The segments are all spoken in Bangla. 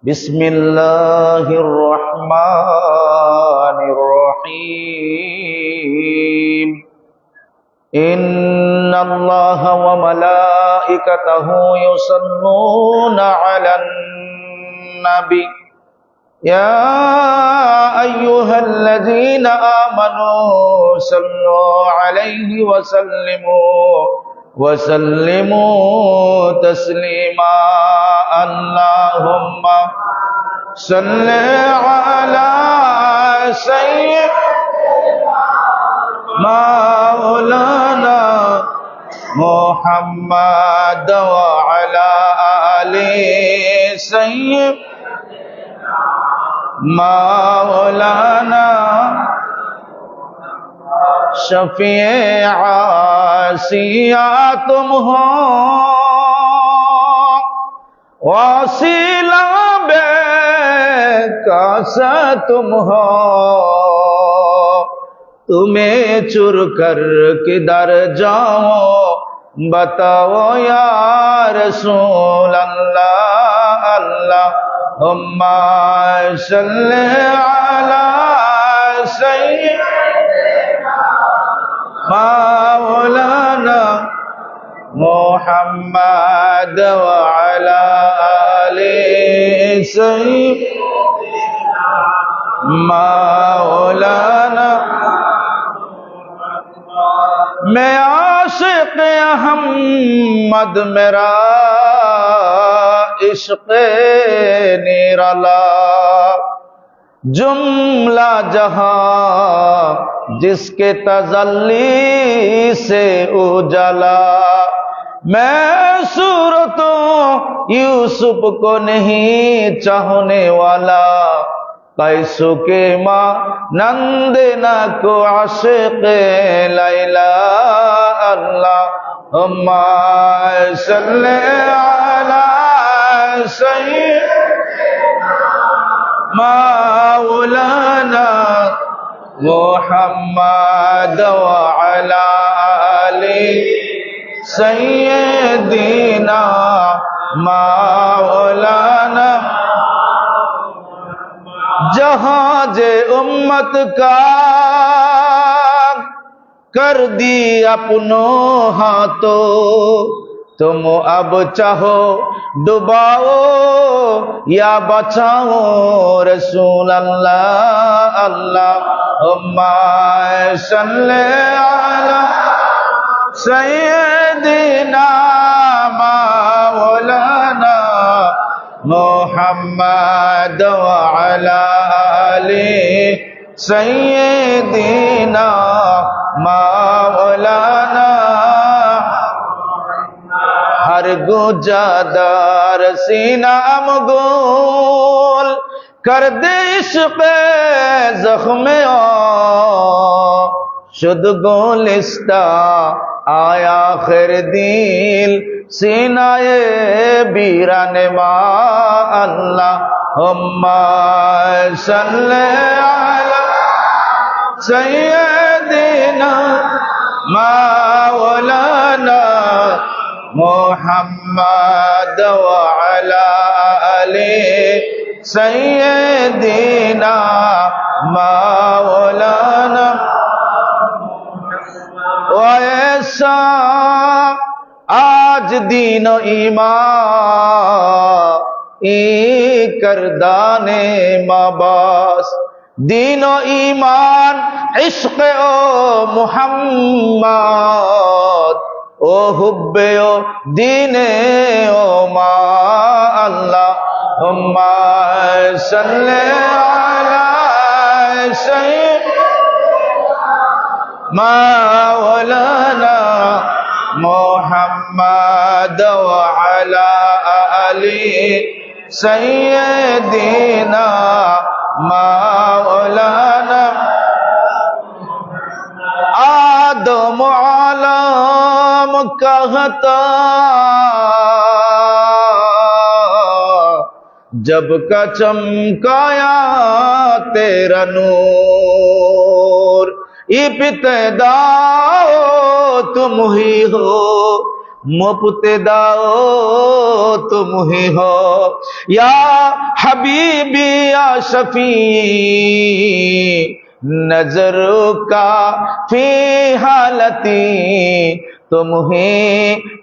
بسم الله الرحمن الرحيم إن الله وملائكته يصلون على النبي يا أيها الذين آمنوا صلوا عليه وسلموا تسليما اللهم صل على سيدنا مولانا محمد وعلى آل سيدنا مولانا शफ़ीअ आसिया तुम हो वासिला बेकासा तुम हो तुम्हें चुर कर किधर जाओ बताओ या रसूल अल्लाह अल्लाहुम्मा सल्ली अला सय्यिदना मौलाना मुहम्मद व अला आलि सय्यिदना मौलाना मैं आशिक़ अहमद मेरा इश्क़ निराला जुमला जहां जिसके तजल्ली से उजाला मैं सूरतों यूसुफ को नहीं चाहने वाला कैसो के माँ नंदना को आशिक़ लैला अल्लाहुम्मा सल्ली अला सय्यिदना मौलाना मुहम्मद व अला आलि सय्यिदना मौलाना जहाज़े उम्मत का कर दी अपनों हाथों तुम अब चाहो डुबाओ या बचाओ रसूल अल्लाह अल्लाहुम्मा सल्ली अला सय्यिदिना मौलाना मुहम्मद व अला आलि सय्यिदिना मौलाना हर गुजादार सीना मगोल कर दे इश्क़ ज़ख्मे शुद गोलिस्ता आया खैर दिल सीनाए बीराने मा अल्लाहुम्मा सल्ली अला सय्यिदिना मौलाना मुहम्मद व अला आलि सय्यिदिना मौलाना ऐसा आज दीन ईमान करदाने माबास दीनो ईमान इश्क़ ओ मुहम्मद ओ हुब्बे ओ दीने ओ मा अल्लाहुम्मा सल्ली अला सय्यिदना मौलाना मुहम्मद व अला आलि सय्यिदिना मौलाना आदम आलम कहता जब का चमकाया तेरा नूर इब्तिदा तुम ही हो मुब्तदाओ तुम ही हो, या हबीबी या शफी नजरों का फी हालती, तुम ही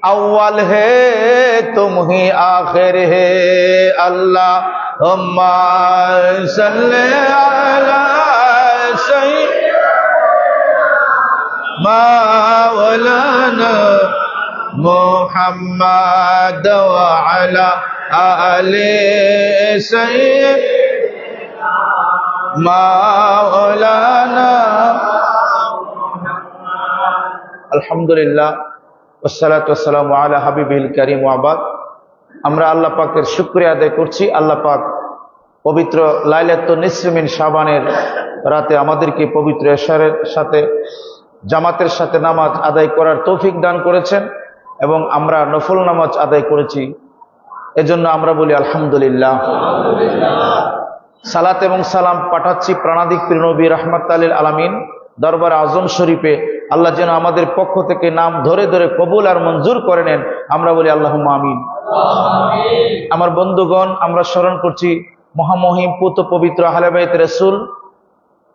अव्वल है तुम ही आखिर है। अल्लाहुम्मा सल्ली अला सय्यिदिना मौलाना मुहम्मद व अला आले सय्यिदिना मौलाना। আলহামদুলিল্লাহ ওয়াসসালাতু ওয়াসসালামু আলা হাবিবিল কারীম ওয়া বাদ। আমরা আল্লাহ পাকের শুকরিয়া আদায় করছি। আল্লাহ পাক পবিত্র লাইলাতুন নিসফ মিন শাবানের রাতে আমাদেরকে পবিত্র এশারের সাথে জামাতের সাথে নামাজ আদায় করার তৌফিক দান করেছেন এবং আমরা নফল নামাজ আদায় করেছি, এজন্য আমরা বলি আলহামদুলিল্লাহ। সালাত এবং সালাম পাঠাচ্ছি প্রাণাদিক প্রিয় নবী রাহমাতুল লিল আলামিন দরবার আজম শরীফে। আল্লাহ যেন আমাদের পক্ষ থেকে নাম ধরে ধরে কবুল আর মঞ্জুর করে নেন, আমরা বলি আল্লাহুম্মা আমিন। আমার বন্ধুগণ, আমরা স্মরণ করছি মহামহিম পুত পবিত্র আহলে বাইত রাসূল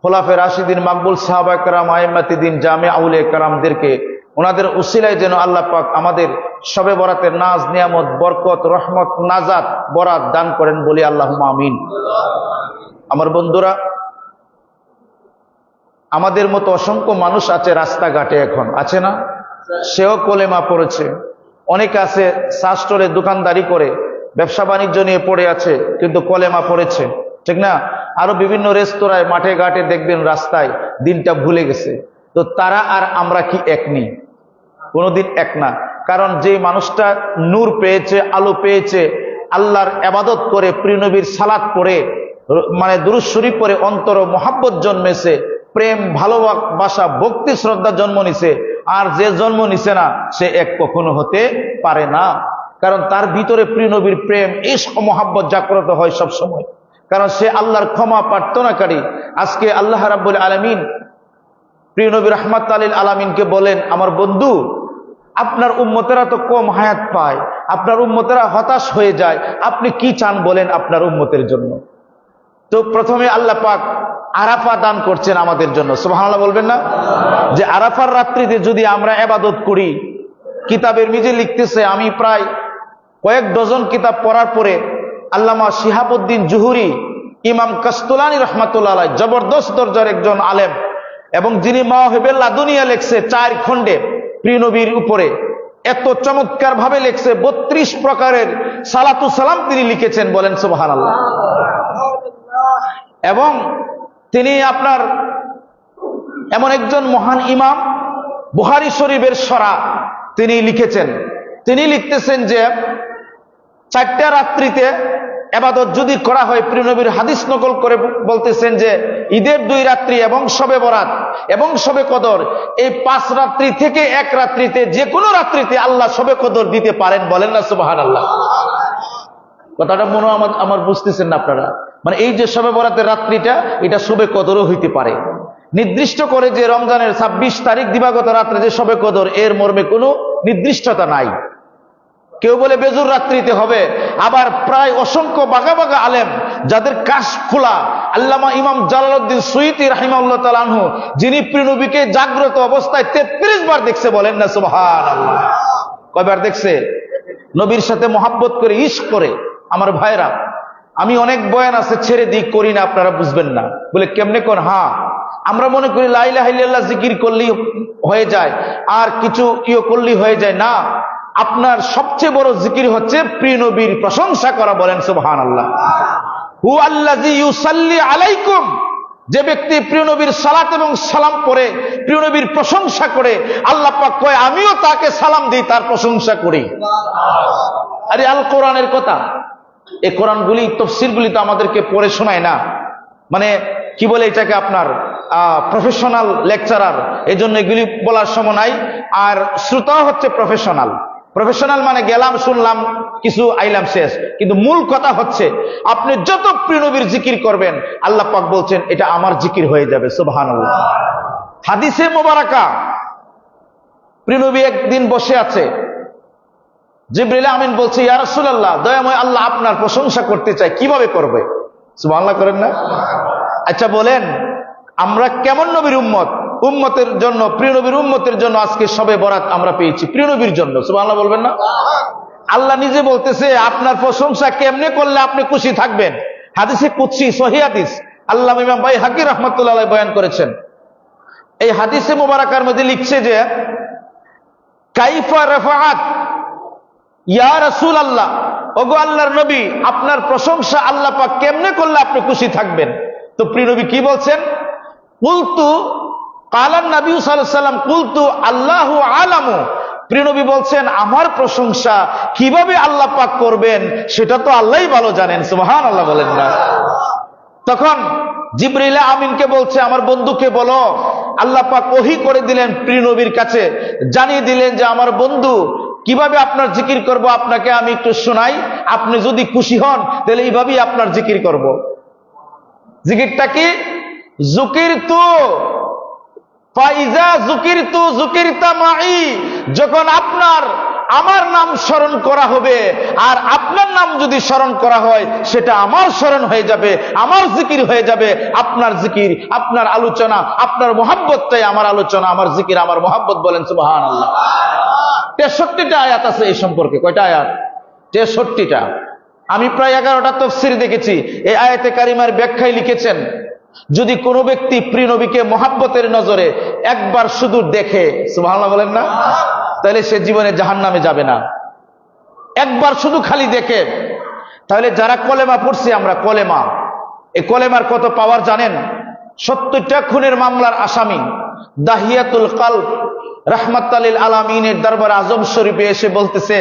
খোলাফে রাশিদিন মাকবুল সাহাবা কেরাম আইম্মাতে দ্বীন জামে আউলিয়া কেরামদেরকে, ওনাদের উসিলায় যেন আল্লাহ পাক আমাদের শবে বরাতের নাজ নিয়ামত বরকত রহমত নাজাত বরাত দান করেন, বলি আল্লাহুম্মা আমিন। আমার বন্ধুরা, আমাদের মতো অসংখ্য মানুষ আছে রাস্তাঘাটে, এখন আছে না? সেও কলেমা পড়েছে। অনেকে আছে চা স্টলে দোকানদারি করে ব্যবসা বাণিজ্য নিয়ে পড়ে আছে, কিন্তু কলেমা পড়েছে, ঠিক না? আরো বিভিন্ন রেস্তোরাঁয় মাঠে ঘাটে দেখবেন রাস্তায় দিনটা ভুলে গেছে। তো তারা আর আমরা কি এক নেই? কোনোদিন এক না। কারণ যে মানুষটা নূর পেয়েছে, আলো পেয়েছে, আল্লাহর ইবাদত করে প্রিয় নবীর সালাত পড়ে মানে দুরূদ শরীফ পড়ে অন্তর মোহাব্বত জন্মেছে, প্রেম ভালোবাসা ভক্তি শ্রদ্ধা জন্ম নিছে, আর যে জন্ম নিছে না সে এক কখনো হতে পারে না। কারণ তার ভিতরে প্রিয় নবীর প্রেম ইশক মোহাব্বত জাগ্রত হয় সব সময়, কারণ সে আল্লাহর ক্ষমা প্রার্থনাকারী। আজকে আল্লাহ রাব্বুল আলামিন প্রিয় নবী রাহমাতুল লিল আলামিনকে বলেন, আমার বন্ধু, আপনার উম্মতেরা তো কম হায়াত পায়, আপনার উম্মতেরা হতাশ হয়ে যায়, আপনি কি চান বলেন আপনার উম্মতের জন্য? তো প্রথমে আল্লাহ পাক আরাফা দান করছেন আমাদের জন্য, সুবহানাল্লাহ বলবেন না? যে আরাফার রাত্রিতে যদি আমরা ইবাদত করি, কিতাবের মিজে লিখতেছে, আমি প্রায় কয়েক ডজন কিতাব পড়ার পরে আল্লামা শিহাবুদ্দিন জুহুরি ইমাম কাস্তুলানী রহমাতুল্লাহ আলাইহি, জবরদস্ত দরজার একজন আলেম, এবং যিনি মাওয়াহিবুল লাদুনিয়া লিখছে 4 খণ্ডে প্রিয় নবীর উপরে, এত চমৎকার ভাবে লিখছে, 32 প্রকারের সালাতু সালাম তিনি লিখেছেন, বলেন সুবহানাল্লাহ। এবং তিনি আপনার এমন একজন মহান ইমাম, বুখারী শরীফের সরা তিনি লিখেছেন। তিনি লিখতেছেন যে 4টা রাত্রিতে ইবাদত যদি করা হয়, প্রিয় নবীর হাদিস নকল করে বলতেছেন যে ঈদের 2 রাত্রি এবং শবে বরাত এবং শবে কদর, এই 5 রাত্রি থেকে 1 রাত্রিতে যে কোনো রাত্রিতে আল্লাহ শবে কদর দিতে পারেন, বলেন না সুবহানাল্লাহ? কথাটা মনে আমার বুঝতেছেন না আপনারা? মানে এই যে শবে বরাতের রাত্রিটা, এটা শবে কদরও হইতে পারে। নির্দিষ্ট করে যে রমজানের 26 তারিখ দিবাগত রাত্রে যে শবে কদর, এর মর্মে কোনো নির্দিষ্টতা নাই। কেউ বলে বেজুর রাত্রিতে হবে, আবার প্রায় অসংখ্য বাগা বাগা আলেম যাদের কাশ খোলা, আল্লামা ইমাম জালালউদ্দিন সুয়ুতী রাহিমাহুল্লাহ তাআলা আনহু, যিনি প্রিয় নবীকে জাগ্রত অবস্থায় 33 বার দেখছে, বলেন না সুবহানাল্লাহ? কয়বার দেখছে? নবীর সাথে মহাব্বত করে ইশক করে। আমার ভাইরা, আমি অনেক বয়ান আছে ছেড়ে দিই, করি না, আপনারা বুঝবেন না। বলে কেমনে কোন? হ্যাঁ, আমরা মনে করি লা ইলাহা ইল্লাল্লাহ জিকির করলেই হয়ে যায়, আর কিছু করলেই হয়ে যায় না। আপনার সবচেয়ে বড় জিকির হচ্ছে প্রিয় নবীর প্রশংসা করা, বলেন সুবহানাল্লাহ। হু আল্লাযী ইউসাল্লি আলাইকুম, যে ব্যক্তি প্রিয় নবীর সালাত এবং সালাম পড়ে প্রিয় নবীর প্রশংসা করে, আল্লাহ পাক কয় আমিও তাকে সালাম দিই, তার প্রশংসা করি। আরে আল কোরআনের কথা, এই কোরআনগুলি তাফসীরগুলি তো আমাদেরকে পড়ে শোনায় না, মানে কি বলে এটাকে আপনার প্রফেশনাল লেকচারার, এই জন্য এগুলি বলার সময় নাই। আর শ্রোতা হচ্ছে প্রফেশনাল। প্রফেশনাল মানে গেলাম, শুনলাম, কিছু আইলাম, শেষ। কিন্তু মূল কথা হচ্ছে আপনি যত প্রিয় নবীর জিকির করবেন, আল্লাহ পাক বলছেন এটা আমার জিকির হয়ে যাবে, সুবহানাল্লাহ। হাদিসে মোবারকা, প্রিয় নবী একদিন বসে আছে, জিবরিল আমিন বলছে, ইয়া রাসূলুল্লাহ, দয়াময় আল্লাহ আপনার প্রশংসা করতে চাই, কিভাবে করবে? সুবহানাল্লাহ করেন না? আচ্ছা বলেন, আমরা কেমন নবীর উম্মত? উম্মতের জন্য, প্রিয় নবীর উম্মতের জন্য আজকে শবে বরাত আমরা পেয়েছি, প্রিয় নবীর জন্য। সুবহানাল্লাহ বলবেন না? আল্লাহ নিজে বলতেছে আপনার প্রশংসা কেমনে করলে আপনি খুশি থাকবেন। হাদিসে কুদসি, সহিহ হাদিস, আল্লামা ইমাম বাইহাকী রাহমাতুল্লাহ আলাইহি বয়ান করেছেন। এই হাদিসে মুবারাকার মধ্যে লিখছে যে, কাইফা রাফাআত ইয়া রাসূলুল্লাহ, ওগো আল্লাহর নবী, আপনার প্রশংসা আল্লাহ পাক কেমনে করলে আপনি খুশি থাকবেন? তো প্রিয় নবী কি বলছেন? কুলতু কালান নবী সাল্লাল্লাহু আলাইহি ওয়াসাল্লাম কুলতু আল্লাহু আলামু। প্রিয় নবী বলছেন, আমার প্রশংসা কিভাবে আল্লাহ পাক করবেন সেটা তো আল্লাহই ভালো জানেন। সুবহানাল্লাহ বলেন না? তখন জিবরিল আমিনকে বলছে, আমার বন্ধুকে বলো। আল্লাহ পাক ওহী করে দিলেন প্রিয় নবীর কাছে, জানিয়ে দিলেন যে আমার বন্ধু, কিভাবে আপনার জিকির করব আপনাকে আমি একটু শোনাই, আপনি যদি খুশি হন তাহলে এইভাবেই আপনার জিকির করব। জিকিরটা কি? যুকিরতু ফাইজা যুকিরতু যুকিরতা মাই। যখন আমার নাম স্মরণ করা হবে আর আপনার নাম যদি স্মরণ করা হয়, সেটা আমার স্মরণ হয়ে যাবে, আমার জিকির হয়ে যাবে। আপনার জিকির, আপনার আলোচনা, আপনার মহব্বতটাই আমার আলোচনা, আমার জিকির, আমার মহব্বত। বলেন সুবহানাল্লাহ। 63টা আয়াত আছে এই সম্পর্কে। কয়টা আয়াত? 63টা। আমি প্রায় 11টা তাফসীর দেখেছি। এই আয়াতে কারিমার ব্যাখ্যায় লিখেছেন, যদি কোনো ব্যক্তি প্রিয় নবীকে মহব্বতের নজরে একবার শুধু দেখে, সুবহানাল্লাহ বলেন না, তাহলে সে জীবনে জাহান্নামে যাবে না। একবার শুধু খালি দেখে। তাহলে যারা কলেমা পড়ছি আমরা, কলেমা, এই কলেমার কত পাওয়ার জানেন? 70টা খুনের মামলার আসামি দাহিয়াতুল কলব রাহমাতাল লিল আলামিনের দরবার আজম শরীফে এসে বলতেছে,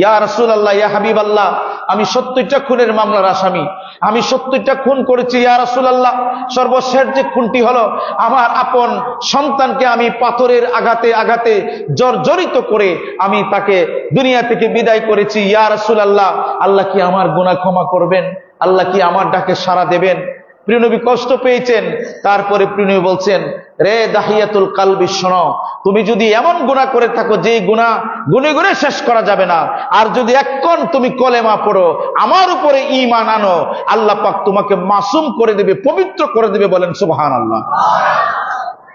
ইয়া রাসূলুল্লাহ, ইয়া হাবিবাল্লাহ, আমি 70টা খুনের মামলার আসামি, আমি 70টা খুন করেছি ইয়া রাসূলুল্লাহ। সর্বশেষ যে খুনটি হলো, আমার আপন সন্তানকে আমি পাথরের আঘাতে আঘাতে জর্জরিত করে আমি তাকে দুনিয়া থেকে বিদায় করেছি ইয়া রাসূলুল্লাহ। আল্লাহ কি আমার গুনাহ ক্ষমা করবেন? আল্লাহ কি আমার ডাকে সাড়া দেবেন? প্রিয় নবী কষ্ট পেয়েছেন। তারপরে প্রিয় নবী বলছেন, রে দাহিয়াতুল কালবি, শোনো, তুমি যদি এমন গুনাহ করে থাকো যে গুনাহ গুনে গুনে শেষ করা যাবে না, আর যদি এখন তুমি কলেমা পড়ো, আমার উপরে ঈমান আনো, আল্লাহ পাক তোমাকে মাসুম করে দেবে, পবিত্র করে দেবে। বলেন সুবহানাল্লাহ।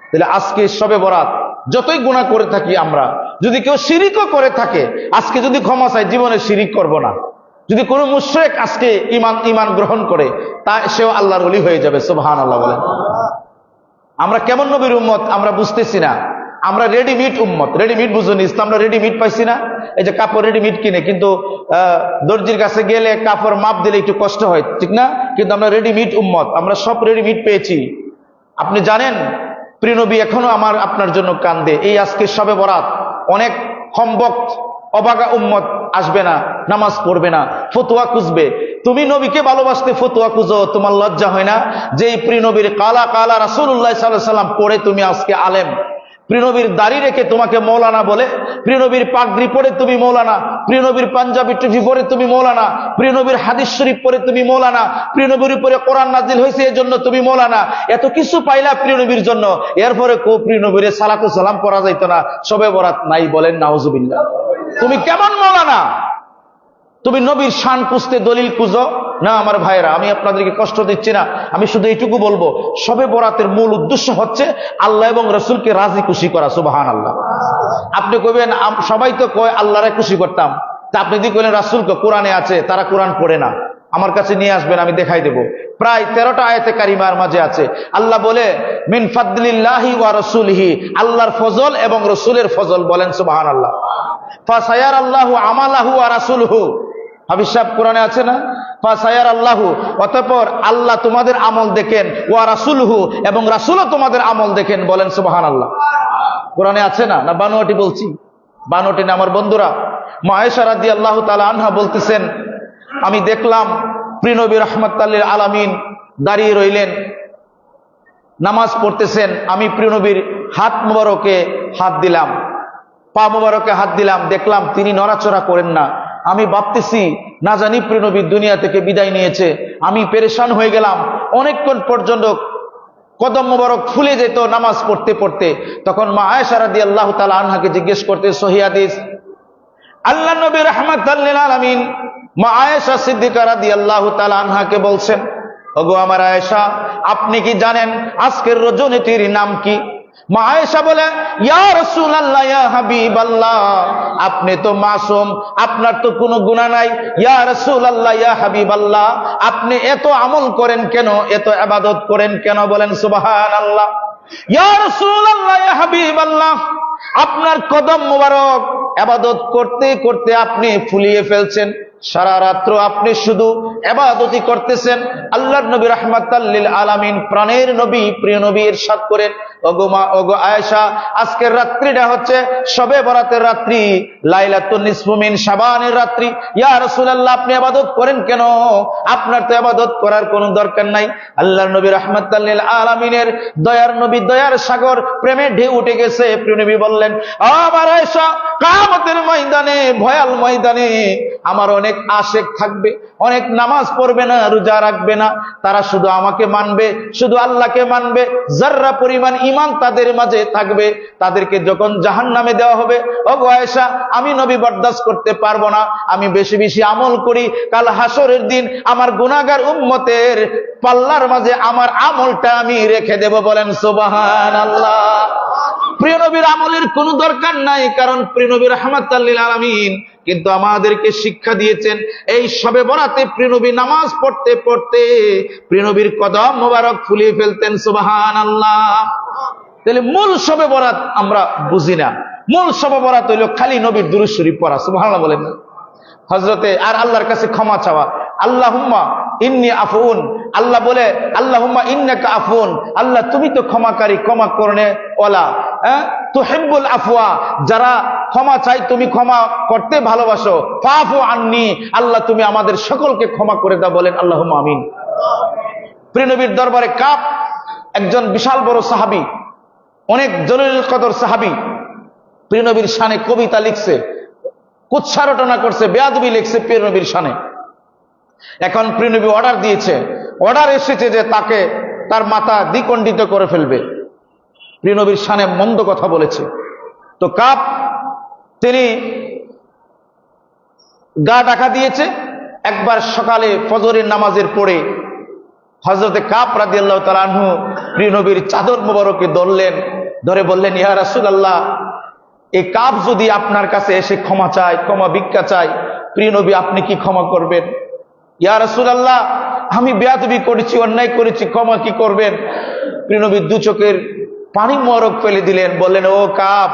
তাহলে আজকে শবে বরাত যতই গুনাহ করে থাকি আমরা, যদি কেউ শিরিকও করে থাকে, আজকে যদি ক্ষমা চাই, জীবনে শিরিক করব না। যদি কোনো মুশরিক আজকে ঈমান গ্রহণ করে, তা সেও আল্লাহর ওলি হয়ে যাবে। সুবহানাল্লাহ বলেন। আমরা কেমন নবীর উম্মত আমরা বুঝতেছি না। আমরা রেডিমেড উম্মত। রেডিমেড বুঝুন, ইসলামটা রেডিমেড পাইছি না। এই যে কাপড় রেডিমেড কিনে, কিন্তু দর্জির কাছে গেলে কাপড় মাপ দিলে একটু কষ্ট হয়, ঠিক না? কিন্তু আমরা রেডিমেড উম্মত, আমরা সব রেডিমেড পেয়েছি। আপনি জানেন, প্রিয় নবী এখনো আপনার জন্য কান্দে। এই আজকে শবে বরাত অনেক হম্বক অবাগা উম্মত আসবে না, নামাজ পড়বে না, ফতোয়া খুঁজবে। তুমি নবীকে ভালোবাসতে ফতোয়া খুঁজো, তোমার লজ্জা হয় না? যে এই প্রিয় নবীর কালা কালা রাসূলুল্লাহ সাল্লাল্লাহু আলাইহি সাল্লাম পড়ে তুমি আজকে আলেম, প্রিয় নবীর দাড়ি রেখে তোমাকে মৌলানা বলে, প্রিয় নবীর পাগড়ি পরে তুমি মৌলানা, প্রিয় নবীর পাঞ্জাবি টুপি পরে তুমি মৌলানা, প্রিয় নবীর হাদিস শরীফ পরে তুমি মৌলানা, প্রিয় নবীর উপরে কোরআন নাজিল হয়েছে এজন্য তুমি মৌলানা। এত কিছু পাইলা প্রিয় নবীর জন্য, এরপরে প্রিয় নবীর সালাতু সালাম পড়া যাইতো না, শবে বরাত নাই। বলেন নাউজুবিল্লাহ। তুমি কেমন মৌলানা? তুমি নবীর শান খুঁজতে দলিল খুঁজো না। আমার ভাইরা, আমি আপনাদেরকে কষ্ট দিচ্ছি না, আমি শুধু এইটুকু বলবো, শবে বরাতের মূল উদ্দেশ্য হচ্ছে আল্লাহ এবং রসুলকে রাজি খুশি করা। সুবহানাল্লাহ। আপনি কইবেন সবাই তো কয় আল্লাহরে খুশি করতাম, তা আপনি যদি কইলেন রাসূলকে কোরআনে আছে, তারা কোরআন পড়ে না, আমার কাছে নিয়ে আসবেন, আমি দেখাই দেব। প্রায় 13টা আয়াতে কারিমার মাঝে আছে, আল্লাহ বলে মিন ফাদলিল্লাহি ওয়া রাসূলিহি, আল্লাহর ফজল এবং রসুলের ফজল। বলেন সুবহানাল্লাহ। ফাসায়ারাল্লাহু আমালাহু ওয়া রাসূলুহু, হাবিব সাহেব কোরআনে আছে না? ফাসায়ার আল্লাহু, অতঃপর আল্লাহ তোমাদের আমল দেখেন, ওয়া রাসূলুহু, এবং রাসূলও তোমাদের আমল দেখেন। বলেন সুবহানাল্লাহ। কোরআনে আছে না? না বানোয়াটি বলছি? বানোয়াটি না আমার বন্ধুরা। মা আয়েশা রাদিয়াল্লাহু তাআলা আনহা বলতেছেন, আমি দেখলাম প্রিয় নবী রাহমাতাল লিল আলামিন দাঁড়িয়ে রইলেন, নামাজ পড়তেছেন। আমি প্রিয় নবীর হাত মোবারকে হাত দিলাম, পা মোবারকে হাত দিলাম, দেখলাম তিনি নড়াচড়া করেন না। আমি ভাবতেছি, না জানি প্রিয় নবী দুনিয়া থেকে বিদায় নিয়েছে। আমি পেরেশান হয়ে গেলাম। অনেকক্ষণ পর্যন্ত কদম মোবারক ফুলে যেত নামাজ পড়তে পড়তে। তখন মা আয়েশা রাদিয়াল্লাহু তাআলা আনহাকে জিজ্ঞেস করতে, সহিহ হাদিস, আল্লাহ নবী রাহমাতাল লিল আলামিন মা আয়েশা সিদ্দিকা রাদিয়াল্লাহু তাআলা আনহাকে বলছেন, ওগো আমার আয়েশা, আপনি কি জানেন আজকের রজনীটির নাম কি? মা আয়েশা বলে, ইয়া রাসূলুল্লাহ, ইয়া হাবিবাল্লাহ, আপনি তো মাসুম, আপনার তো কোনো গুনাহ নাই। ইয়া রাসূলুল্লাহ, ইয়া হাবিবাল্লাহ, আপনি এত আমল করেন কেন, এত ইবাদত করেন কেন? বলেন সুবহানাল্লাহ। ইয়া রাসূলুল্লাহ, ইয়া হাবিবাল্লাহ, আপনার কদম মোবারক ইবাদত করতে করতে আপনি ফুলিয়ে ফেলছেন, সারা রাত্র আপনি শুধু ইবাদতই করতেছেন। আল্লাহর নবী রাহমাতাল লিল আলামিন, প্রাণের নবী, প্রিয় নবী ইরশাদ করেন, ওগো মা, ওগো আয়েশা, আজকের রাত্রিটা হচ্ছে শবে বরাতের রাত্রি, লাইলাতুন নিসফু মিন শাবানের রাত্রি। ইয়া রাসূলুল্লাহ, আপনি ইবাদত করেন কেন? আপনার তো ইবাদত করার কোনো দরকার নাই। আল্লাহর নবী রাহমাতাল লিল আলামিনের দয়ার নবী, দয়ার সাগর, প্রেমে ঢেউ উঠে গেছে। প্রিয় নবী বললেন, আমার আয়েশা, কিয়ামতের ময়দানে, ভয়াল ময়দানে আমার অনেক আশেক থাকবে, অনেক নামাজ পড়বে না, রোজা রাখবে না, তারা শুধু আমাকে মানবে, শুধু আল্লাহকে মানবে, যাররা পরিমাণ ঈমান তাদের মাঝে থাকবে। তাদেরকে যখন জাহান্নামে দেওয়া হবে, ওগো আয়েশা, আমি নবী বরদাস্ত করতে পারবো না। আমি বেশি বেশি আমল করি, কাল হাসরের দিন আমার গুনাহগার উম্মতের পাল্লার মাঝে আমার আমলটা আমি রেখে দেব। বলেন সুবহানাল্লাহ। প্রিয় নবীর আমলের কোনো দরকার নাই, কারণ প্রিয় নবী রাহমাতাল লিল আলামিন কিন্তু আমাদেরকে শিক্ষা দিয়েছেন, এই শবে বরাতে প্রিয় নবী নামাজ পড়তে পড়তে প্রিয় নবীর কদম মোবারক ফুলিয়ে ফেলতেন। সুবহানাল্লাহ। তাহলে মূল শবে বরাত আমরা বুঝি না। মূল শবে বরাত হইল খালি নবীর দুরূদ শরীফ পড়া। সুবহানাল্লাহ বলেন না? হযরতে আর আল্লাহর কাছে ক্ষমা চাওয়া। আল্লাহুম্মা ইন্নী আফুন, আল্লাহ বলে, আল্লাহুম্মা ইন্নাকা আফুন, আল্লাহ তুমি তো ক্ষমাকারী, ক্ষমা করনে ওয়ালা, তুহিব্বুল আফওয়া, যারা ক্ষমা চাই তুমি ক্ষমা করতে ভালোবাসো, ফাফু আন্নি, আল্লাহ তুমি আমাদের সকলকে ক্ষমা করে দাও। বলেন আল্লাহুম্মা আমিন। প্রিয় নবীর দরবারে কাব, একজন বিশাল বড় সাহাবী, অনেক জলিলুল কদর সাহাবী, প্রিয় নবীর শানে কবিতা লিখছে, কুৎসা রটনা করছে, বেয়াদবি লিখছে প্রিয় নবীর শানে। এখন প্রিয় নবী অর্ডার দিয়েছে, অর্ডার এসেছে যে তাকে, তার মাথা দ্বিখণ্ডিত করে ফেলবে। প্রিয় নবীর শানে মন্দ কথা বলেছে। তো কাব তিনি গা ঢাকা দিয়েছে। একবার সকালে ফজরের নামাজের পরে হযরতে কাব রাদিয়াল্লাহু তাআলা আনহু প্রিয় নবীর চাদর মোবারকে ধরলেন, ধরে বললেন, ইয়া রাসূলুল্লাহ, এই কাব যদি আপনার কাছে এসে ক্ষমা চায়, ক্ষমা ভিক্ষা চায়, প্রিয় নবী আপনি কি ক্ষমা করবেন? ইয়া রাসূলুল্লাহ, আমি বেয়াদবি করেছি, অন্যায় করেছি, ক্ষমা কি করবেন? প্রিয় নবী দু চোখের পানি মোবারক ফেলে দিলেন, বললেন, ও কাব,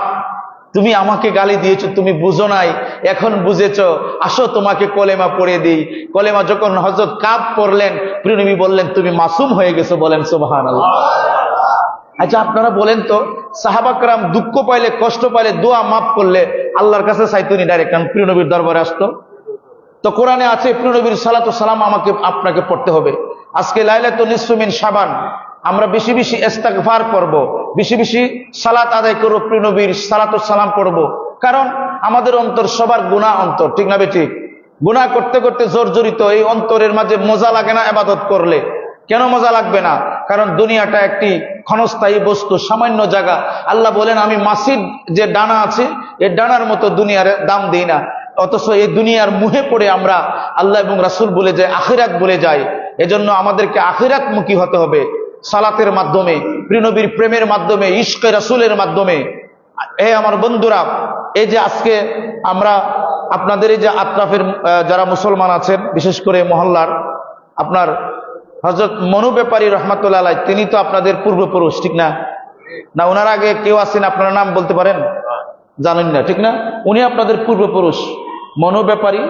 তুমি আমাকে গালি দিয়েছো, তুমি বুঝো নাই, এখন বুঝেছো, আসো তোমাকে কলেমা পড়ে দিই। কলেমা যখন হযরত কাব পড়লেন, প্রিয় নবী বললেন, তুমি মাসুম হয়ে গেছো। বলেন সুবহানাল্লাহ। আচ্ছা আপনারা বলেন তো, সাহাবা کرام দুঃখ পাইলে, কষ্ট পাইলে, দোয়া মাফ করলে আল্লাহর কাছে চাইতোনি ডাইরেক্ট, কারণ প্রিয় নবীর দরবারে আসতো? তো কোরআনে আছে প্রিয় নবীর সালাতু সালাম আমাকে আপনাকে পড়তে হবে। আজকে লাইলাতুন নিসফু মিন শাবান, আমরা বেশি বেশি ইস্তিগফার করব, বেশি বেশি সালাত আদায় করব, প্রিয় নবীর সালাতু সালাম পড়ব। কারণ আমাদের অন্তর সবার গুনাহ অন্তর, ঠিক না বেঠিক? গুনাহ করতে করতে জর্জরিত এই অন্তরের মাঝে মজা লাগে না ইবাদত করলে? কেন মজা লাগবে না? কারণ দুনিয়াটা একটি ক্ষণস্থায়ী বস্তু, সামান্য জায়গা। আল্লাহ বলেন, আমি মাছির যে ডানা আছে, এই ডানার মতো দুনিয়ার দাম দিই না। অথচ এই দুনিয়ার মুহে পড়ে আমরা আল্লাহ এবং রাসূল বলে যাই, আখিরাত বলে যাই। এজন্য আমাদেরকে আখিরাতমুখী হতে হবে, সালাতের মাধ্যমে, প্রিয় নবীর প্রেমের মাধ্যমে, ইশকে রাসূলের মাধ্যমে। আমার বন্ধুরা, এই যে আজকে আমরা আপনাদের এই যে আত্রাফের যারা মুসলমান আছেন, বিশেষ করে মহল্লার, আপনার হযরত মনু ব্যাপারী রহমাতুল্লাহ আলাইহি, তিনি তো আপনাদের পূর্বপুরুষ, ঠিক না? না ওনার আগে কেউ আছেন আপনারা নাম বলতে পারেন? জানেন না, ঠিক না? উনি আপনাদের পূর্বপুরুষ মনু ব্যাপারী,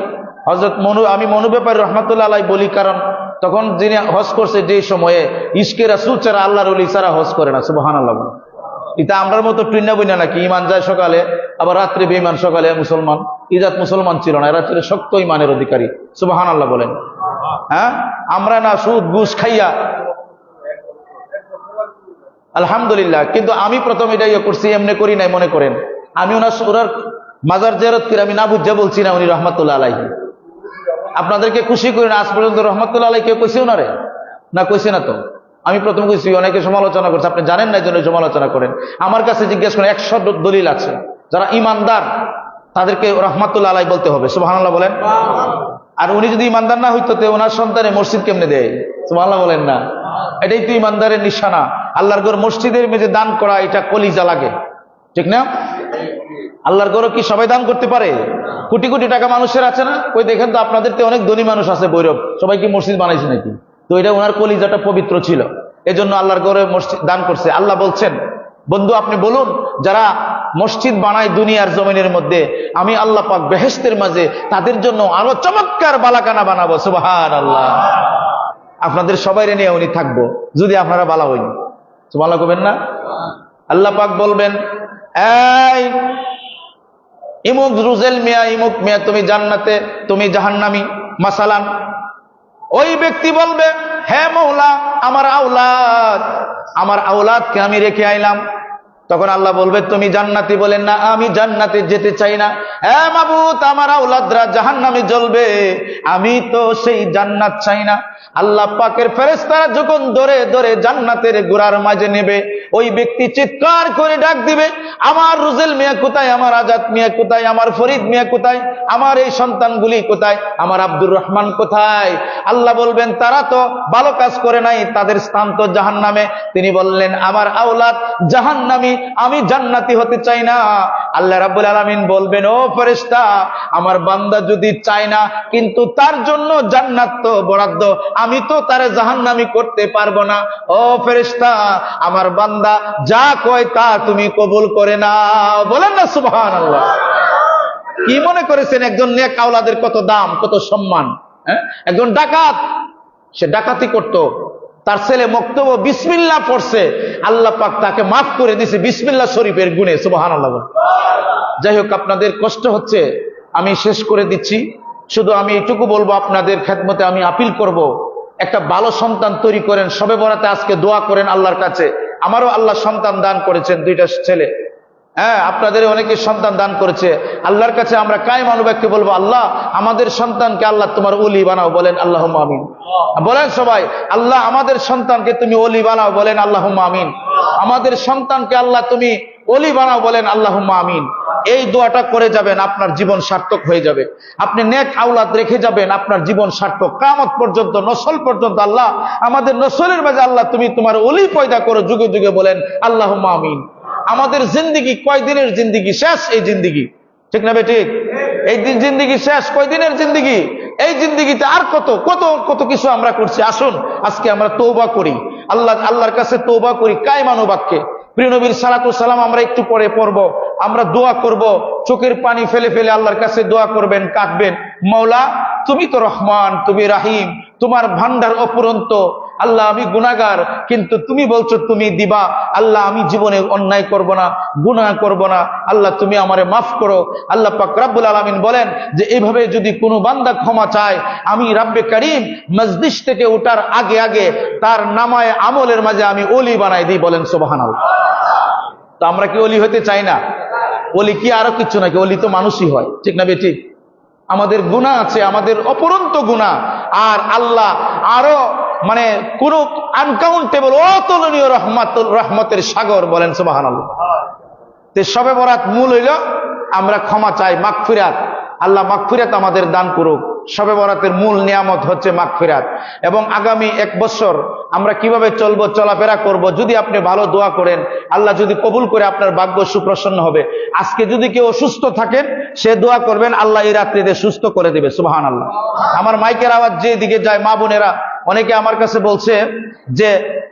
হযরত মনু। আমি মনু ব্যাপারী রহমাতুল্লাহ আলাইহি বলি কারণ তখন যিনি হজ করছে, যে সময়ে ইশকে রাসূল ছাড়া, আল্লাহর ওলি ছাড়া হজ করে না। সুবহানাল্লাহ। এটা আমরার মতো টুইনা বইনা নাকি, ইমান যায় সকালে আবার রাত্রে বেঈমান, সকালে মুসলমান। ইজাত মুসলমান ছিল না, এরা ছিল শক্ত ইমানের অধিকারী। সুবহানাল্লাহ বলেন। হ্যাঁ, আমরা না সুদ ঘুষ খাইয়া, আলহামদুলিল্লাহ। কিন্তু আমি প্রথম এটা ইয়ে করছি, এমনি করি নাই মনে করেন। আমি ওনার মাজার জিয়ারত করে আমি না বুঝে বলছি না উনি রহমাতুল্লাহ আলাইহি। আপনাদেরকে খুশি করি না, আজ পর্যন্ত রহমাতুল্লাহ আলাইহি কেউ কইছে ওনারে? না, কইছে না তো। আমি প্রথম কইছি, অনেকে সমালোচনা করছে, আপনি জানেন না এই জন্য সমালোচনা করেন। আমার কাছে জিজ্ঞেস করেন, 100 দলিল আছে। যারা ইমানদার তাদেরকে রহমাতুল্লাহ আলাই বলতে হবে, সুবহানাল্লাহ বলেন। আর উনি যদি ইমানদার না হইতো, ওনার সন্তানে মসজিদ কেমনে দেয়? সুবহানাল্লাহ বলেন না। এটাই তো ইমানদারের নিশানা। আল্লাহর ঘর মসজিদের মেঝে দান করা, এটা কলিজা লাগে, ঠিক না? আল্লাহর ঘর কি সবাই দান করতে পারে? কোটি কোটি টাকা মানুষের আছে না? ওই দেখেন তো আপনাদের তো অনেক ধনী মানুষ আছে বৈরব, সবাই কি মসজিদ বানাইছে নাকি? তো এটা ওনার কলিজাটা পবিত্র ছিল, এজন্য আল্লাহর ঘরে মসজিদ দান করছে। আল্লাহ বলছেন, বন্ধু আপনি বলুন, যারা মসজিদ বানায় দুনিয়ার জমিনের মধ্যে, আমি আল্লাহ পাক বেহেশতের মাঝে তাদের জন্য আরো চমৎকার বালাকানা বানাবো। সুবহানাল্লাহ। আপনাদের সবাই নিয়ে উনি থাকবো যদি আপনারা বালা হইন। সুবহানাল্লাহ কবেন না? আল্লাহ পাক বলবেন, এই ইমুক রুজেল মিয়া, ইমুক মিয়া, তুমি জান্নাতে, তুমি জাহান্নামী। মাসালান ওই ব্যক্তি বলবে, হে মওলা, আমার আওলাদকে আমি রেখে আইলাম। তখন আল্লাহ বলবে, তুমি জান্নাতি? বলেন না, আমি জান্নাতে যেতে চাই না। হে মাবুদ, আমার আওলাদরা জাহান্নামে জ্বলবে, আমি তো সেই জান্নাত চাই না। আল্লাহ পাকের ফেরেশতারা যখন ধরে ধরে জান্নাতের গোড়ার মাঝে নেবে, ওই ব্যক্তি চিৎকার করে ডাক দিবে, আমার রুজেল মিয়া কোথায়, আমার আজাদ মিয়া কোথায়, আমার ফরিদ মিয়া কোথায়, আমার এই সন্তানগুলি কোথায়, আমার আব্দুর রহমান কোথায়? আল্লাহ বলবেন, তারা তো ভালো কাজ করে নাই, তাদের স্থান তো জাহান্নামে। তিনি বললেন, আমার আওলাদ জাহান্নামী, আমি জান্নাতি হতে চাই না। আল্লাহ রাব্বুল আলামিন বলবেন, ও ফেরেশতা, আমার বান্দা যদি চায় না, কিন্তু তার জন্য জান্নাত তো বরাদ্দ, আমি তো তারে জাহান্নামী করতে পারবো না। ও ফেরেশতা, আমার বান্দা যা কয় তা তুমি কবুল করে নাও। বলেন না সুবহানাল্লাহ। কি মনে করেছেন একজন নেক আওলাদের কত দাম, কত সম্মান? একজন ডাকাত, সে ডাকাতি করত, তার ছেলে মক্তব্য বিসমিল্লাহ পড়ছে, আল্লাহ পাক তাকে মাফ করে দিয়েছে বিসমিল্লাহ শরীফের গুণে। সুবহানাল্লাহ। যাই হোক, আপনাদের কষ্ট হচ্ছে, আমি শেষ করে দিচ্ছি। শুধু আমি এইটুকু বলবো, আপনাদের খেদমতে আমি আপিল করব, একটা ভালো সন্তান তৈরি করেন। শবে বরাতে আজকে দোয়া করেন আল্লাহর কাছে। আমারও আল্লাহ সন্তান দান করেছেন, 2টা ছেলে। আপনাদের অনেকে সন্তান দান করেছে। আল্লাহর কাছে আমরা কায়েম অনুবাক্যে বলবো, আল্লাহ আমাদের সন্তানকে আল্লাহ তোমার ওলি বানাও। বলেন আল্লাহুম্মা আমিন। বলেন সবাই, আল্লাহ আমাদের সন্তানকে তুমি ওলি বানাও। বলেন আল্লাহুম্মা আমিন। আমাদের সন্তানকে আল্লাহ তুমি ওলি বানাও। বলেন আল্লাহুম্মা আমিন। এই দোয়াটা করে যাবেন, আপনার জীবন সার্থক হয়ে যাবে। আপনি নেক আওলাদ রেখে যাবেন, আপনার জীবন সার্থক। কিয়ামত পর্যন্ত, নসল পর্যন্ত আল্লাহ আমাদের নসলের মাঝে আল্লাহ তুমি তোমার ওলি পয়দা করো যুগে যুগে। বলেন আল্লাহুম্মা আমিন। আমাদের জিন্দিগি কয়দিনের জিন্দিগি, শেষ এই জিন্দিগি, ঠিক না বেঠিক? এই জিন্দিগি শেষ, কয়দিনের জিন্দিগি? এই জিন্দিগিতে আর কত কত কত কিছু আমরা করছি। আসুন আজকে আমরা তওবা করি, আল্লাহর কাছে তওবা করি কায়মান বাক্যে। প্রিয় নবীর সালাতু সালাম আমরা একটু পরে পড়বো, আমরা দোয়া করব, চোখের পানি ফেলে ফেলে আল্লাহর কাছে দোয়া করবেন, কাঁদবেন। মওলা তুমি তো রহমান, তুমি রাহিম, তোমার ভান্ডার অপুরন্ত। আল্লাহ আমি গুনাহগার, কিন্তু তুমি বলছো তুমি দিবা। আল্লাহ আমি জীবনে অন্যায় করব না, গুনাহ করব না। আল্লাহ তুমি আমারে মাফ করো। আল্লাহ পাক রব্বুল আলামিন বলেন যে এইভাবে যদি কোনো বান্দা ক্ষমা চায়, আমি রব্বে করিম মজলিস থেকে ওঠার আগে আগে তার নামায়ে আমলের মাঝে আমি ওলি বানাই দিই। বলেন সুবহানাল্লাহ। তো আমরা কি ওলি হতে চাই না? ওলি কি আরো কিছু নাকি? ওলি তো মানুষই হয়, ঠিক না বেঠিক? আমাদের গুনাহ আছে, আমাদের অপরন্ত গুনাহ, আর আল্লাহ আরো মানে কোন আনকাউন্টেবল, অতুলনীয় রহমতের সাগর। বলেন সুবহানাল্লাহ। তে শবে বরাত মূল হইল আমরা ক্ষমা চাই, মাগফিরাত। আল্লাহ মাগফিরাত আমাদের দান করুক। শবে বরাতের মূল নিয়ামত হচ্ছে মাগফিরাত। এবং আগামী 1 বছর আমরা কিভাবে চলবো, চলাফেরা করব, যদি আপনি ভালো দোয়া করেন, আল্লাহ যদি কবুল করে, আপনার ভাগ্য সুপ্রসন্ন হবে। আজকে যদি কেউ অসুস্থ থাকেন, সে দোয়া করবেন, আল্লাহ এই রাত্রিতে সুস্থ করে দিবে। সুবহানাল্লাহ। আমার মাইকের আওয়াজ যে দিকে যায়, মা বোনেরা অনেকে আমার কাছে বলছে যে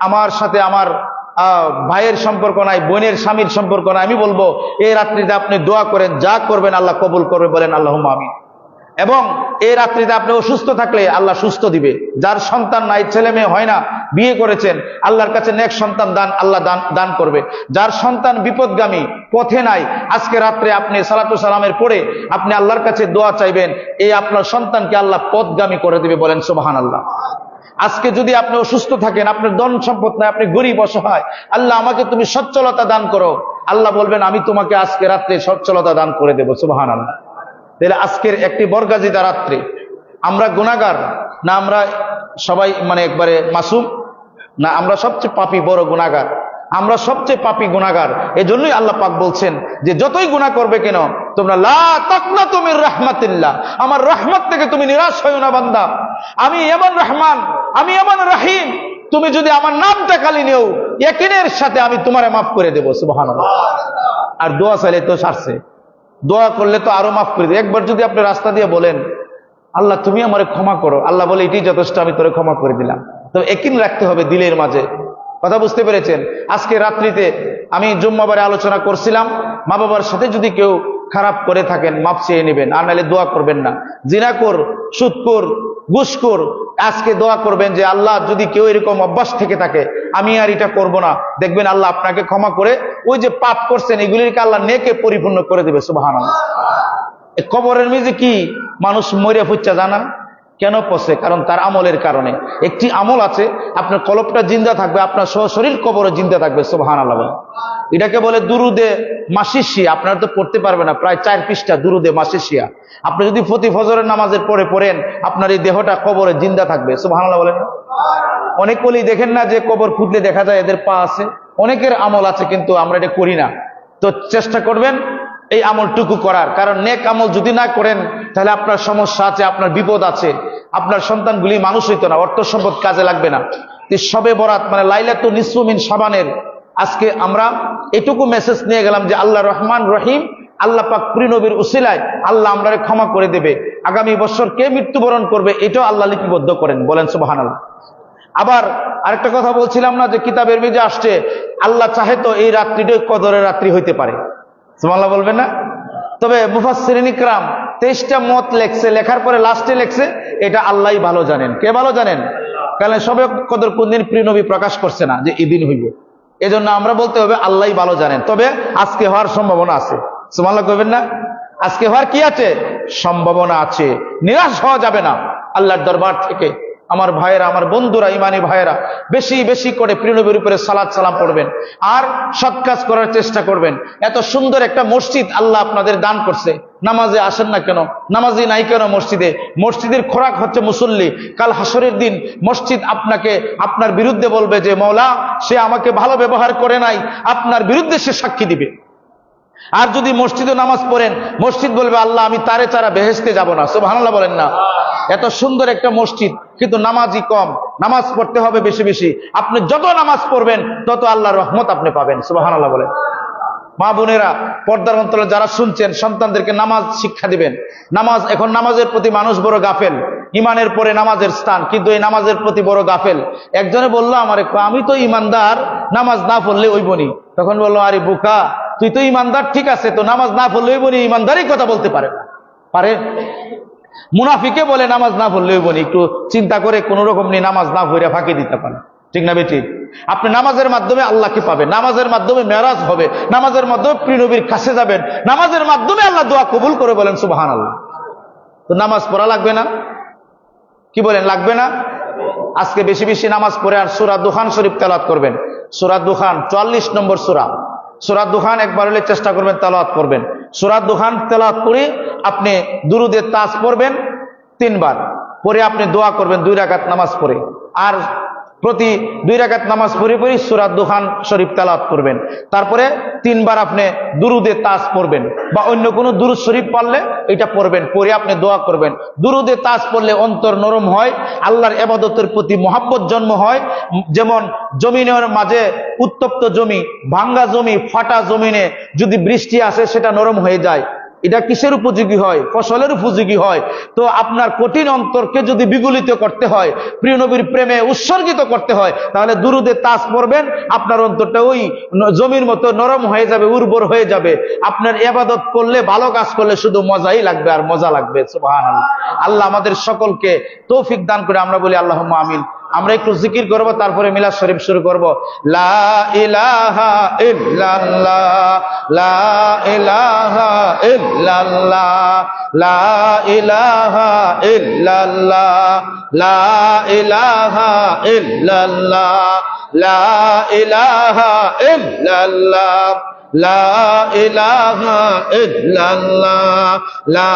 আমার সাথে আমার ভাইয়ের সম্পর্ক নাই, বোনের স্বামীর সম্পর্ক নাই। আমি বলবো এই রাত্রিতে আপনি দোয়া করেন, যা করবেন আল্লাহ কবুল করবে। বলেন আল্লাহুম্মা আমিন। এবং এই রাত্রিতে আপনি অসুস্থ থাকলে আল্লাহ সুস্থ দিবে। যার সন্তান নাই, ছেলে মেয়ে হয় না, বিয়ে করেছেন, আল্লাহর কাছে নেক সন্তান দান আল্লাহ দান করবে। যার সন্তান বিপদগামী, পথে নাই, আজকে রাত্রে আপনি সালাতু সালামের পরে আপনি আল্লাহর কাছে দোয়া চাইবেন, এই আপনার সন্তানকে আল্লাহ পথগামী করে দিবে। বলেন সুবহানাল্লাহ। আজকে যদি আপনি অসুস্থ থাকেন, আপনার ধন সম্পদ নাই, আপনি গরিব অসহায়, আল্লাহ আমাকে তুমি সচ্ছলতা দান করো, আল্লাহ বলবেন আমি তোমাকে আজকে রাত্রে সচ্ছলতা দান করে দেবো। সুবহানাল্লাহ। তাহলে আজকের একটি বরগাজিদা রাত্রে আমরা গুনাহগার না, আমরা সবাই মানে একবারে মাসুম না, আমরা সবচেয়ে পাপী বড় গুনাহগার। আমরা সবচেয়ে পাপী গুনাহগার। এজন্যই আল্লাহ পাক বলছেন যে যতই গুনাহ করবে কেন তোমরা লা তাকনাতু মির রাহমাতিল্লাহ, আমার রহমত থেকে তুমি নিরাশ হয়ো না বান্দা। আমি এমন রহমান, আমি এমন রহিম, তুমি যদি আমার নামটা খালি নেও ইয়াকিনের সাথে আমি তোমারে মাফ করে দেব। সুবহানাল্লাহ। আর দোয়া চাইলে তো সারছে, দোয়া করলে তো আরো মাফ করে দেব। একবার যদি আপনি রাস্তা দিয়ে বলেন আল্লাহ তুমি আমারে ক্ষমা করো, আল্লাহ বলে এটাই যথেষ্ট, আমি তোরে ক্ষমা করে দিলাম। তো ইয়াকিন রাখতে হবে দিলের মাঝে। কথা বুঝতে পেরেছেন? আজকে রাত্রিতে আমি জুম্মাবারে আলোচনা করছিলাম, মা বাবার সাথে যদি কেউ খারাপ করে থাকেন মাপ চেয়ে নেবেন, আর নাহলে দোয়া করবেন না। জিনাকর, সুদকর, ঘুষখোর, আজকে দোয়া করবেন যে আল্লাহ যদি কেউ এরকম অভ্যাস থেকে থাকে আমি আর এটা করব না, দেখবেন আল্লাহ আপনাকে ক্ষমা করে ওই যে পাপ করছেন এগুলিকে আল্লাহ নেকে পরিপূর্ণ করে দেবে। সুবহানাল্লাহ। কবরের মেঝে কি মানুষ মরে ফুচ্চা জানা কেন পচে? কারণ তার আমলের কারণে। একটি আমল আছে, আপনার কলবটা জিন্দা থাকবে, আপনার শরীর কবরে জিন্দা থাকবে। সুবহানাল্লাহ। এটাকে বলে দুরুদে মাসিসিয়া। আপনারা তো পড়তে পারবে না, প্রায় 4 পৃষ্ঠা দুরুদে মাসিসিয়া। আপনি যদি প্রতি ফজরের নামাজের পরে পড়েন আপনার এই দেহটা কবরে জিন্দা থাকবে। সুবহানাল্লাহ বলেন। অনেক বলি দেখেন না যে কবর খুঁজলে দেখা যায় এদের পা আছে, অনেকের আমল আছে কিন্তু আমরা এটা করি না। তো চেষ্টা করবেন এই আমলটুকু করার, কারণ নেক আমল যদি না করেন তাহলে আপনার সমস্যা আছে, আপনার বিপদ আছে, আপনার সন্তানগুলি মানুষ হইতো না, অর্থ সম্পদ কাজে লাগবে না। শবে বরাত মানে লাইলাতুন নিসফু মিন শাবানের আজকে আমরা এটুকু মেসেজ নিয়ে গেলাম যে আল্লাহ রহমান রহিম, আল্লাহ পাক প্রিয় নবীর উসিলায় আল্লাহ আমরারে ক্ষমা করে দেবে। আগামী বছর কে মৃত্যুবরণ করবে এটাও আল্লাহ লিপিবদ্ধ করেন। বলেন সুবহানাল্লাহ। আবার আরেকটা কথা বলছিলাম না যে কিতাবের মধ্যে আসছে আল্লাহ চাহে তো এই রাত্রিটাই কদরের রাত্রি হইতে পারে। সুবহানাল্লাহ বলবেন না? তবে মুফাসসিরিন ইকরাম 23টা মত লেখছে, লেখার পরে লাস্টে লেখছে এটা আল্লাহই ভালো জানেন। কে ভালো জানেন? কারণ সবে কদর কোনদিন প্রিয় নবী প্রকাশ করছে না যে এই দিন হইব, এজন্য আমরা বলতে হবে আল্লাহই ভালো জানেন। তবে আজকে হওয়ার সম্ভাবনা আছে। সুবহানাল্লাহ কইবেন না? আজকে হওয়ার কি আছে? সম্ভাবনা আছে। নিরাশ হওয়া যাবে না আল্লাহর দরবার থেকে। আমার ভাইয়েরা, আমার বন্ধুরা, ইমানি ভাইয়েরা, বেশি বেশি করে প্রিয় নবীর উপরে সালাত সালাম পড়বেন আর সৎ কাজ করার চেষ্টা করবেন। এত সুন্দর একটা মসজিদ আল্লাহ আপনাদের দান করছে, নামাজে আসেন না কেন? নামাজি নাই কেন মসজিদে? মসজিদের খোরাক হচ্ছে মুসল্লি। কাল হাসরের দিন মসজিদ আপনাকে আপনার বিরুদ্ধে বলবে যে মওলা সে আমাকে ভালো ব্যবহার করে নাই, আপনার বিরুদ্ধে সে সাক্ষী দিবে। আর যদি মসজিদে নামাজ পড়েন মসজিদ বলবে আল্লাহ আমি তারে ছাড়া বেহেশতে যাব না। সুবহানাল্লাহ বলেন না? এত সুন্দর একটা মসজিদ কিন্তু নামাজি কম। নামাজ পড়তে হবে বেশি বেশি। আপনি যত নামাজ পড়বেন তত আল্লাহর রহমত আপনি পাবেন। সুবহানাল্লাহ বলেন। মা বোনেরা, পর্দার অন্তরে যারা শুনছেন সন্তানদেরকে নামাজ শিক্ষা দিবেন। নামাজ, এখন নামাজের প্রতি মানুষ বড় গাফেল। ইমানের পরে নামাজের স্থান, কিন্তু এই নামাজের প্রতি বড় গাফেল। একজনে বললো আমারে আমি তো ইমানদার, নামাজ না পড়লে ওইবনি। তখন বললো আরে বোকা, তুই তো ইমানদার ঠিক আছে, তো নামাজ না পড়লে ওইবনি, ইমানদারই কথা বলতে পারে না। পারে? মুনাফিকে বলে নামাজ না পড়লেই বলি, একটু চিন্তা করে কোন রকম নিয়ে নামাজ না পড়ে ফাঁকি দিতে পারে। ঠিক না বেঠিক? আপনি নামাজের মাধ্যমে আল্লাহকে পাবেন, নামাজের মাধ্যমে মেরাজ হবে, নামাজের মাধ্যমে প্রিয় নবীর কাছে যাবেন, নামাজের মাধ্যমে আল্লাহ দোয়া কবুল করে। বলেন সুবহানাল্লাহ। তো নামাজ পড়া লাগবে না? কি বলেন, লাগবে না? আজকে বেশি বেশি নামাজ পড়ে আর সূরা দুখান শরীফ তেলাওয়াত করবেন। সূরা দুখান 44 নম্বর সূরা। সূরা দুখান একবার হলে চেষ্টা করবেন তেলাওয়াত করবেন। সূরা দুখান তেলাওয়াত করে আপনি দুরুদে তাজ পড়বেন 3 বার, পরে আপনি দোয়া করবেন 2 রাকাত নামাজ পড়ে। আর প্রতি 2 রাকাত নামাজ পড়ে পড়ে সূরা দুখান শরীফ তেলাওয়াত করবেন। তারপরে 3 বার আপনি দুরুদে তাজ পড়বেন বা অন্য কোনো দুরুদ শরীফ পড়লে এটা পড়বেন, পরে আপনি দোয়া করবেন। দুরুদে তাজ পড়লে অন্তর নরম হয়, আল্লাহর ইবাদতের প্রতি মহব্বত জন্ম হয়। যেমন জমিনের মাঝে উত্তপ্ত জমি, ভাঙ্গা জমি, ফাটা জমিনে যদি বৃষ্টি আসে সেটা নরম হয়ে যায়। এটা কিসের উপযোগী হয়? ফসলের উপযোগী হয়। তো আপনার কঠিন অন্তরকে যদি বিগলিত করতে হয়, প্রিয় নবীর প্রেমে উৎসর্গিত করতে হয়, তাহলে দুরুদে তাজ পড়বেন, আপনার অন্তরটা ওই জমির মতো নরম হয়ে যাবে, উর্বর হয়ে যাবে। আপনার ইবাদত করলে, ভালো কাজ করলে শুধু মজাই লাগবে আর মজা লাগবে। সুবহানাল্লাহ। আল্লাহ আমাদের সকলকে তৌফিক দান করে। আমরা বলি আল্লাহুম্মা আমিন। আমরা একটু জিকির করব, তারপরে মিলাদ শরীফ শুরু করব। লা ইলাহা ইল্লাল্লাহ, লা ইলাহা ইল্লাল্লাহ, লা ইলাহা ইল্লাল্লাহ, লা ইলাহা ইল্লাল্লাহ, লা ইলাহা ইল্লাল্লাহ, লা ইলাহা ইল্লাল্লাহ, লা